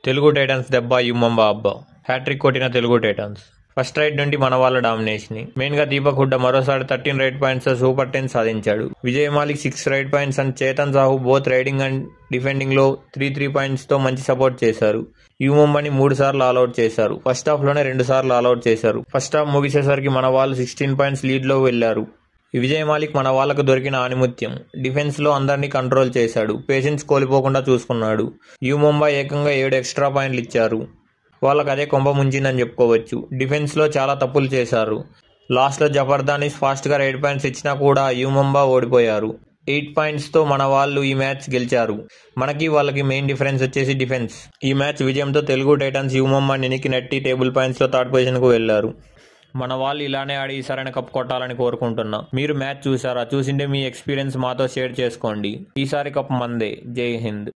Telugu Titans దెబ్బ యుమంబా అబ్బా. Hat trick కొట్టిన తెలుగు టైటన్స్. ఫస్ట్ రైడ్ నుండి మన వాళ్ళ డామినేషన్. మెయిన్ గా దీపక్ హుడ్డా మరోసారి 13 రైడ్ పాయింట్స్ తో సూపర్ 10 సాధించాడు. Vijay Malik 6 raid points and Chetan Sahu both raiding and defending లో 3 పాయింట్స్ తో మంచి సపోర్ట్ చేశారు. యుమంబాని 3 సార్లు ఆల్అౌట్ చేశారు. ఫస్ట్ హాఫ్ లోనే 2 సార్లు ఆల్అౌట్ చేశారు. ఫస్ట్ హాఫ్ ముగిసేసరికి మన వాళ్ళు 16 పాయింట్స్ లీడ్ లో వెళ్లారు. విజయ్ మాలిక్ మన వాళ్లకు దొరికిన ఆణిముత్యం. డిఫెన్స్ లో అందరినీ కంట్రోల్ చేశాడు. పేషెన్స్ కోల్పోకుండా చూసుకున్నాడు. యుమంబా ఏకంగా 7 ఎక్స్ట్రా పాయింట్లు ఇచ్చారు. వాళ్ళకి అదే కొంప ముంచిందని చెప్పుకోవచ్చు. డిఫెన్స్ లో చాలా తప్పులు చేశారు. లాస్ట్ లో జబర్దానిస్ ఫాస్ట్ గా రైడ్ పాయింట్స్ ఇచ్చినా కూడా యుమంబా ఓడిపోయారు. 8 పాయింట్స్ తో మన వాళ్ళు ఈ మ్యాచ్ గెలిచారు. మనకి వాళ్ళకి మెయిన్ డిఫరెన్స్ వచ్చేసి డిఫెన్స్. ఈ మ్యాచ్ విజయంతో తెలుగు టైటన్స్ యుమంబాని వెనక్కి నెట్టి టేబుల్ పాయింట్స్ లో థర్డ్ పొజిషన్ కు వెళ్లారు. మన వాళ్ళు ఇలానే ఆడి ఈసారైనా కప్ కొట్టాలని కోరుకుంటున్నా. మీరు మ్యాచ్ చూసారా? చూసింటే మీ ఎక్స్పీరియన్స్ మాతో షేర్ చేసుకోండి. ఈసారి కప్ మందే. జై హింద్.